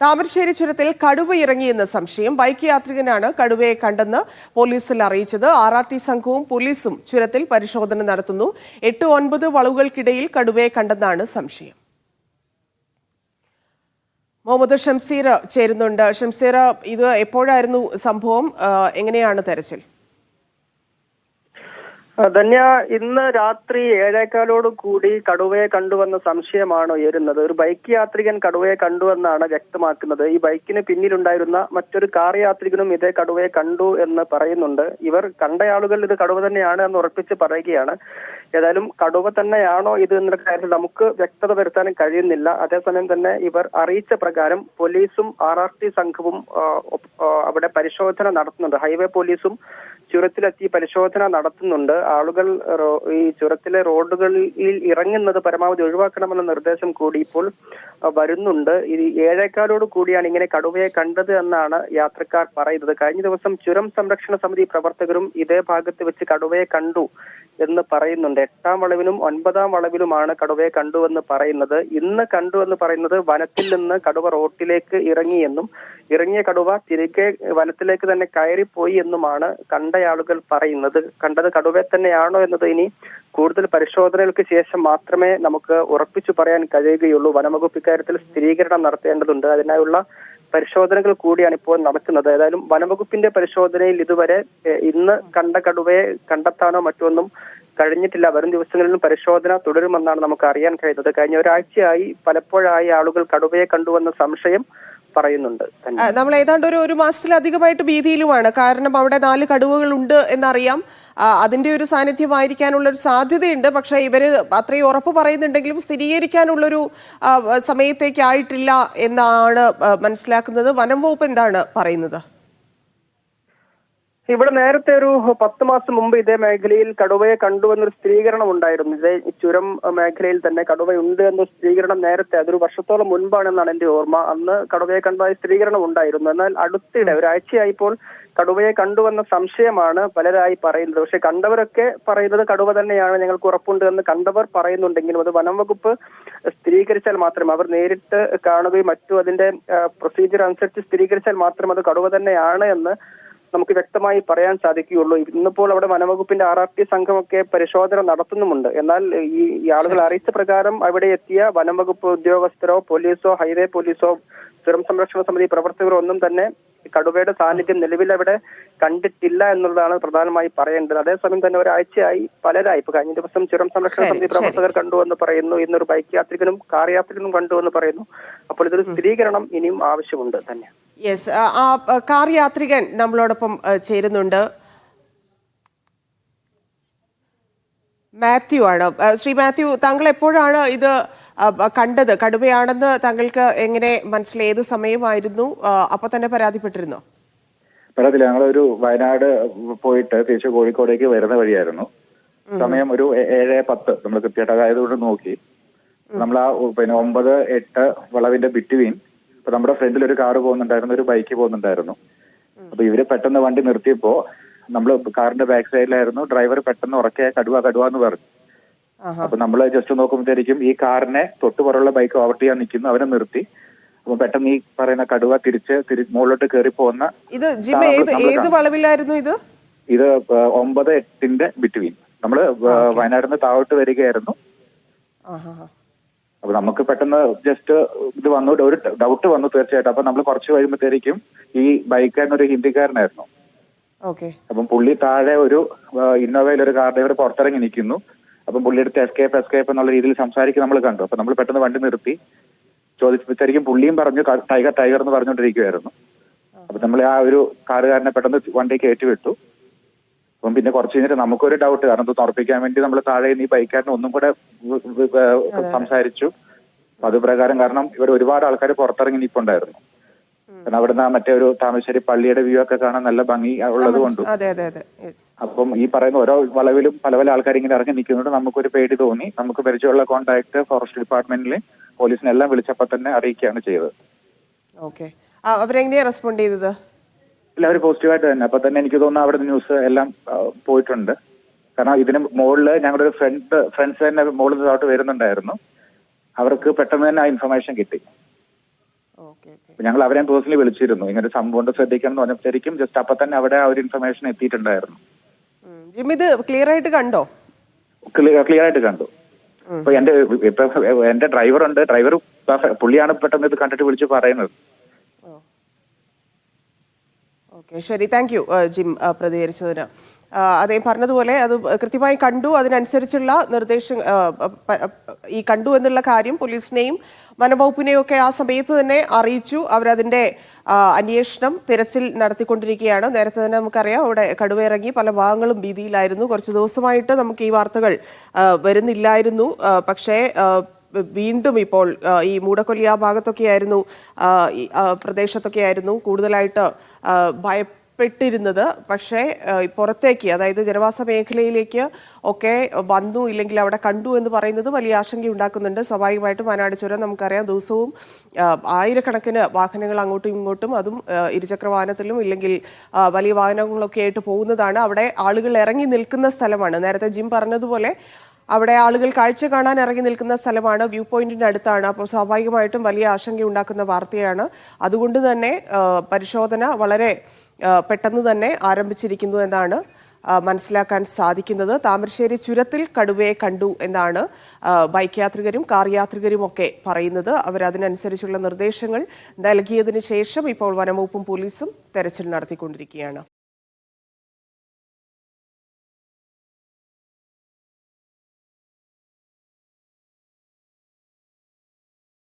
താമരശ്ശേരി ചുരത്തിൽ കടുവ ഇറങ്ങിയെന്ന സംശയം. ബൈക്ക് യാത്രികനാണ് കടുവയെ കണ്ടെന്ന് പോലീസിൽ അറിയിച്ചത്. RRT സംഘവും പോലീസും ചുരത്തിൽ പരിശോധന നടത്തുന്നു. 8-9 വളവുകൾക്കിടയിൽ കടുവയെ കണ്ടെന്നാണ് സംശയം. മുഹമ്മദ് ഷംസീർ ചേരുന്നുണ്ട്. ഷംസീർ, ഇത് എപ്പോഴായിരുന്നു സംഭവം? എങ്ങനെയാണ് തെരച്ചിൽ? ധന്യ, ഇന്ന് രാത്രി 7:15 കൂടി കടുവയെ കണ്ടുവെന്ന സംശയമാണ് ഉയരുന്നത്. ഒരു ബൈക്ക് യാത്രികൻ കടുവയെ കണ്ടുവെന്നാണ് വ്യക്തമാക്കുന്നത്. ഈ ബൈക്കിന് പിന്നിലുണ്ടായിരുന്ന മറ്റൊരു കാർ യാത്രികനും ഇതേ കടുവയെ കണ്ടു എന്ന് പറയുന്നുണ്ട്. ഇവർ കണ്ടയാളുകൾ ഇത് കടുവ തന്നെയാണ് എന്ന് ഉറപ്പിച്ച് പറയുകയാണ്. ഏതായാലും കടുവ തന്നെയാണോ ഇത് എന്ന കാര്യത്തിൽ നമുക്ക് വ്യക്തത വരുത്താനും കഴിയുന്നില്ല. അതേസമയം തന്നെ ഇവർ അറിയിച്ച പ്രകാരം പോലീസും RRT സംഘവും അവിടെ പരിശോധന നടത്തുന്നുണ്ട്. ഹൈവേ പോലീസും ചുരത്തിലെത്തി പരിശോധന നടത്തുന്നുണ്ട്. ആളുകൾ ഈ ചുരത്തിലെ റോഡുകളിൽ ഇറങ്ങുന്നത് പരമാവധി ഒഴിവാക്കണമെന്ന നിർദ്ദേശം കൂടി ഇപ്പോൾ വരുന്നുണ്ട്. ഈ 7:15 കൂടിയാണ് ഇങ്ങനെ കടുവയെ കണ്ടത് എന്നാണ് യാത്രക്കാർ പറയുന്നത്. കഴിഞ്ഞ ദിവസം ചുരം സംരക്ഷണ സമിതി പ്രവർത്തകരും ഇതേ ഭാഗത്ത് വെച്ച് കടുവയെ കണ്ടു എന്ന് പറയുന്നുണ്ട്. 8-ാം വളവിലും 9-ാം വളവിലുമാണ് കടുവയെ കണ്ടുവെന്ന് പറയുന്നത്. ഇന്ന് കണ്ടുവെന്ന് പറയുന്നത് വനത്തിൽ നിന്ന് കടുവ റോട്ടിലേക്ക് ഇറങ്ങിയെന്നും ഇറങ്ങിയ കടുവ തിരികെ വനത്തിലേക്ക് തന്നെ കയറിപ്പോയി എന്നുമാണ് കണ്ടയാളുകൾ പറയുന്നത്. കണ്ടത് കടുവയെ തന്നെയാണോ എന്നത് ഇനി കൂടുതൽ പരിശോധനകൾക്ക് ശേഷം മാത്രമേ നമുക്ക് ഉറപ്പിച്ചു പറയാൻ കഴിയുകയുള്ളൂ. വനംവകുപ്പ് ഇക്കാര്യത്തിൽ സ്ഥിരീകരണം നടത്തേണ്ടതുണ്ട്. അതിനായുള്ള പരിശോധനകൾ കൂടിയാണ് ഇപ്പോൾ നടക്കുന്നത്. ഏതായാലും വനംവകുപ്പിന്റെ പരിശോധനയിൽ ഇതുവരെ ഇന്ന് കണ്ട കടുവയെ കണ്ടെത്താനോ മറ്റൊന്നും കഴിഞ്ഞിട്ടില്ല. വരും ദിവസങ്ങളിലും പരിശോധന തുടരുമെന്നാണ് നമുക്ക് അറിയാൻ കഴിയുന്നത്. കഴിഞ്ഞ ഒരാഴ്ചയായി പലപ്പോഴായി ആളുകൾ കടുവയെ കണ്ടുവെന്ന സംശയം പറയുന്നുണ്ട്. നമ്മൾ ഏതാണ്ട് ഒരു മാസത്തിലധികമായിട്ട് ഭീതിയിലുമാണ്. കാരണം അവിടെ 4 കടുവകൾ ഉണ്ട് എന്നറിയാം. അതിന്റെ ഒരു സാന്നിധ്യമായിരിക്കാനുള്ള ഒരു സാധ്യതയുണ്ട്. പക്ഷെ ഇവര് അത്രയും ഉറപ്പ് പറയുന്നുണ്ടെങ്കിലും സ്ഥിരീകരിക്കാനുള്ളൊരു സമയത്തേക്കായിട്ടില്ല എന്നാണ് മനസ്സിലാക്കുന്നത്. വനം വകുപ്പ് എന്താണ് പറയുന്നത്? ഇവിടെ നേരത്തെ ഒരു 10 മാസം മുമ്പ് ഇതേ മേഖലയിൽ കടുവയെ കണ്ടുവെന്നൊരു സ്ഥിരീകരണം ഉണ്ടായിരുന്നു. ഇതേ ചുരം മേഖലയിൽ തന്നെ കടുവയുണ്ട് എന്ന സ്ഥിരീകരണം നേരത്തെ, അതൊരു വർഷത്തോളം മുൻപാണെന്നാണ് എന്റെ ഓർമ്മ. അന്ന് കടുവയെ കണ്ടതായി സ്ഥിരീകരണം ഉണ്ടായിരുന്നു. എന്നാൽ അടുത്തിടെ ഒരാഴ്ചയായിപ്പോൾ കടുവയെ കണ്ടുവെന്ന സംശയമാണ് പലരായി പറയുന്നത്. പക്ഷെ കണ്ടവരൊക്കെ പറയുന്നത് കടുവ തന്നെയാണ്, ഞങ്ങൾക്ക് ഉറപ്പുണ്ട് എന്ന് കണ്ടവർ പറയുന്നുണ്ടെങ്കിലും അത് വനം വകുപ്പ് സ്ഥിരീകരിച്ചാൽ മാത്രമേ, അവർ നേരിട്ട് കാണുകയും മറ്റു അതിന്റെ പ്രൊസീജിയർ അനുസരിച്ച് സ്ഥിരീകരിച്ചാൽ മാത്രമേ അത് കടുവ തന്നെയാണ് എന്ന് നമുക്ക് വ്യക്തമായി പറയാൻ സാധിക്കുകയുള്ളൂ. ഇന്നിപ്പോൾ അവിടെ വനംവകുപ്പിന്റെ RRT സംഘമൊക്കെ പരിശോധന നടത്തുന്നുമുണ്ട്. എന്നാൽ ഈ ആളുകൾ അറിയിച്ച പ്രകാരം അവിടെ എത്തിയ വനംവകുപ്പ് ഉദ്യോഗസ്ഥരോ പോലീസോ ഹൈവേ പോലീസോ ചുരം സംരക്ഷണ സമിതി പ്രവർത്തകരോ ഒന്നും തന്നെ കടുവയുടെ സാന്നിധ്യം നിലവിൽ അവിടെ കണ്ടിട്ടില്ല എന്നുള്ളതാണ് പ്രധാനമായി പറയേണ്ടത്. അതേസമയം തന്നെ ഒരാഴ്ചയായി പലരായി, ഇപ്പൊ കഴിഞ്ഞ ദിവസം ചുരം സംരക്ഷണ സമിതി പ്രവർത്തകർ കണ്ടുവെന്ന് പറയുന്നു, ഇന്നൊരു ബൈക്ക് യാത്രികനും കാർ യാത്രികനും കണ്ടുവെന്ന് പറയുന്നു. അപ്പോൾ ഇതൊരു സ്ഥിരീകരണം ഇനിയും ആവശ്യമുണ്ട് തന്നെ. യെസ്, ആ കാർ യാത്രികൻ നമ്മളോടൊപ്പം ചേരുന്നുണ്ട്. മാത്യു ആണ്. ശ്രീ മാത്യു, താങ്കൾ എപ്പോഴാണ് ഇത് കണ്ടത്? കടുവയാണെന്ന് താങ്കൾക്ക് എങ്ങനെ മനസ്സിലായി? ഏത് സമയമായിരുന്നു? അപ്പൊ തന്നെ പരാതിപ്പെട്ടിരുന്നോ? പരാതിയില്ല. ഞങ്ങളൊരു വയനാട് പോയിട്ട് തിരിച്ച് കോഴിക്കോടേക്ക് വരുന്ന വഴിയായിരുന്നു. സമയം ഒരു 7:10 നമ്മൾ കൃത്യമായിട്ട് അതായതുകൊണ്ട് നോക്കി. നമ്മൾ ആ 9-8 വളവിന്റെ ബിറ്റ്വീൻ ഇപ്പൊ നമ്മുടെ ഫ്രണ്ടിൽ ഒരു കാറ് പോകുന്നുണ്ടായിരുന്നു, ഒരു ബൈക്ക് പോകുന്നുണ്ടായിരുന്നു. അപ്പൊ ഇവര് പെട്ടെന്ന് വണ്ടി നിർത്തിയപ്പോ നമ്മൾ കാറിന്റെ ബാക്ക് സൈഡിലായിരുന്നു. ഡ്രൈവർ പെട്ടെന്ന് ഉറക്കെ കടുവ എന്ന് പറഞ്ഞു. അപ്പൊ നമ്മള് ജസ്റ്റ് നോക്കുമ്പോഴത്തേക്കും ഈ കാറിനെ തൊട്ടുപുറമുള്ള ബൈക്ക് ഓവർടേക്ക് ചെയ്യാൻ നിൽക്കുന്നു. അവരെ നിർത്തി. അപ്പൊ പെട്ടെന്ന് ഈ പറയുന്ന കടുവ തിരിച്ച് മുകളിലോട്ട് കയറി പോകുന്ന. ഏത് വളവിലായിരുന്നു ഇത്? ഇത് 9-8 ബിറ്റ്വീൻ. നമ്മള് വയനാടിന് താഴോട്ട് വരികയായിരുന്നു. അപ്പൊ നമുക്ക് പെട്ടെന്ന് ജസ്റ്റ് ഇത് വന്നു, ഒരു ഡൗട്ട് വന്നു തീർച്ചയായിട്ടും. അപ്പൊ നമ്മൾ കുറച്ച് കഴിയുമ്പോഴത്തേക്കും ഈ ബൈക്കാരനൊരു ഹിന്ദിക്കാരനായിരുന്നു. അപ്പം പുള്ളി താഴെ ഒരു ഇന്നോവയിൽ ഒരു കാർ ഡ്രൈവർ പുറത്തിറങ്ങി നിൽക്കുന്നു. അപ്പം പുള്ളി എടുത്ത് എസ്കേപ്പ് എന്നുള്ള രീതിയിൽ സംസാരിക്കും നമ്മൾ കണ്ടു. അപ്പൊ നമ്മൾ പെട്ടെന്ന് വണ്ടി നിർത്തി ചോദിച്ചപ്പോഴത്തേക്കും പുള്ളിയും പറഞ്ഞു ടൈഗർ എന്ന് പറഞ്ഞുകൊണ്ടിരിക്കുവായിരുന്നു. അപ്പൊ നമ്മൾ ആ ഒരു കാറുകാരനെ പെട്ടെന്ന് വണ്ടി കയറ്റി വിട്ടു. അപ്പം പിന്നെ കുറച്ച് കഴിഞ്ഞിട്ട് നമുക്കൊരു ഡൗട്ട്, കാരണം ഇത് ഉറപ്പിക്കാൻ വേണ്ടി നമ്മൾ താഴെ ഈ ബൈക്കാരനെ ഒന്നും കൂടെ സംസാരിച്ചു. അപ്പൊ അത് പ്രകാരം, കാരണം ഇവിടെ ഒരുപാട് ആൾക്കാർ പുറത്തിറങ്ങി നിൽപ്പുണ്ടായിരുന്നു. കാരണം അവിടുന്ന് മറ്റേ ഒരു താമരശ്ശേരി പള്ളിയുടെ വ്യൂ ഒക്കെ കാണാൻ നല്ല ഭംഗി ഉള്ളത് കൊണ്ടും. അപ്പം ഈ പറയുന്ന ഓരോ വളവിലും പല പല ആൾക്കാർ ഇങ്ങനെ ഇറങ്ങി നിൽക്കുന്നുണ്ട്. നമുക്കൊരു പേടി തോന്നി. നമുക്ക് പരിചയമുള്ള കോൺടാക്ട് ഫോറസ്റ്റ് ഡിപ്പാർട്ട്മെന്റിൽ പോലീസിനെല്ലാം വിളിച്ചപ്പോൾ തന്നെ അറിയിക്കുകയാണ് ചെയ്തത്. അവരെങ്ങനെയാ റെസ്പോണ്ട് ചെയ്തത്? എല്ലാവരും പോസിറ്റീവായിട്ട് തന്നെ. അപ്പൊ തന്നെ എനിക്ക് തോന്നുന്നു അവിടെ ന്യൂസ് എല്ലാം പോയിട്ടുണ്ട്. കാരണം ഇതിന് മുകളില് ഞങ്ങളുടെ ഒരു ഫ്രണ്ട്സ് തന്നെ മുകളിൽ താഴോട്ട് വരുന്നുണ്ടായിരുന്നു. അവർക്ക് പെട്ടെന്ന് തന്നെ ആ ഇൻഫർമേഷൻ കിട്ടി. Okay okay. അപ്പൊ ഞങ്ങൾ അവരെ പേഴ്സണലി വിളിച്ചിരുന്നു, ഇങ്ങനെ ഒരു സംഭവം ശ്രദ്ധിക്കണം എന്ന് പറഞ്ഞപ്പോഴേക്കും ജസ്റ്റ് അപ്പൊ തന്നെ അവിടെ ആ ഒരു ഇൻഫർമേഷൻ എത്തിയിട്ടുണ്ടായിരുന്നു. ജിം ഇത് ക്ലിയർ ആയിട്ട് കണ്ടോ? ക്ലിയർ ആയിട്ട് കണ്ടു. ഇപ്പൊ എന്റെ ഡ്രൈവർ പുള്ളിയാണ് പെട്ടെന്ന് ഇത് കണ്ടിട്ട് വിളിച്ച് പറയുന്നത്. ഓക്കെ, ശരി, താങ്ക് യു ജിം പ്രതികരിച്ചതിന്. അദ്ദേഹം പറഞ്ഞതുപോലെ അത് കൃത്യമായി കണ്ടു, അതിനനുസരിച്ചുള്ള നിർദ്ദേശം ഈ കണ്ടു എന്നുള്ള കാര്യം പോലീസിനെയും വനംവകുപ്പിനെയും ഒക്കെ ആ സമയത്ത് തന്നെ അറിയിച്ചു. അവരതിന്റെ അന്വേഷണം തിരച്ചിൽ നടത്തിക്കൊണ്ടിരിക്കുകയാണ്. നേരത്തെ തന്നെ നമുക്കറിയാം അവിടെ കടുവ ഇറങ്ങി പല ഭാഗങ്ങളും ഭീതിയിലായിരുന്നു. കുറച്ച് ദിവസമായിട്ട് നമുക്ക് ഈ വാർത്തകൾ വരുന്നില്ലായിരുന്നു. പക്ഷേ വീണ്ടും ഇപ്പോൾ ഈ മൂടക്കൊല്ലി ആ ഭാഗത്തൊക്കെയായിരുന്നു, പ്രദേശത്തൊക്കെയായിരുന്നു കൂടുതലായിട്ട് ഭയപ്പെട്ടിരുന്നത്. പക്ഷേ പുറത്തേക്ക്, അതായത് ജനവാസ മേഖലയിലേക്ക് ഒക്കെ വന്നു, ഇല്ലെങ്കിൽ അവിടെ കണ്ടു എന്ന് പറയുന്നത് വലിയ ആശങ്കയുണ്ടാക്കുന്നുണ്ട്. സ്വാഭാവികമായിട്ടും വയനാട് ചുരം നമുക്കറിയാം, ദിവസവും ആയിരക്കണക്കിന് വാഹനങ്ങൾ അങ്ങോട്ടും ഇങ്ങോട്ടും, അതും ഇരുചക്ര വാഹനത്തിലും ഇല്ലെങ്കിൽ വലിയ വാഹനങ്ങളൊക്കെ ആയിട്ട് പോകുന്നതാണ്. അവിടെ ആളുകൾ ഇറങ്ങി നിൽക്കുന്ന സ്ഥലമാണ്. നേരത്തെ ജിം പറഞ്ഞതുപോലെ അവിടെ ആളുകൾ കാഴ്ച കാണാൻ ഇറങ്ങി നിൽക്കുന്ന സ്ഥലമാണ്, വ്യൂ പോയിന്റിന്റെ അടുത്താണ്. അപ്പോൾ സ്വാഭാവികമായിട്ടും വലിയ ആശങ്കയുണ്ടാക്കുന്ന വാർത്തയാണ്. അതുകൊണ്ട് തന്നെ പരിശോധന വളരെ പെട്ടെന്ന് തന്നെ ആരംഭിച്ചിരിക്കുന്നു എന്നാണ് മനസ്സിലാക്കാൻ സാധിക്കുന്നത്. താമരശ്ശേരി ചുരത്തിൽ കടുവയെ കണ്ടു എന്നാണ് ബൈക്ക് യാത്രികരും കാർ യാത്രികരും ഒക്കെ പറയുന്നത്. അവരതിനനുസരിച്ചുള്ള നിർദ്ദേശങ്ങൾ നൽകിയതിനു ശേഷം ഇപ്പോൾ വനംവകുപ്പും പോലീസും തെരച്ചിൽ നടത്തിക്കൊണ്ടിരിക്കുകയാണ്.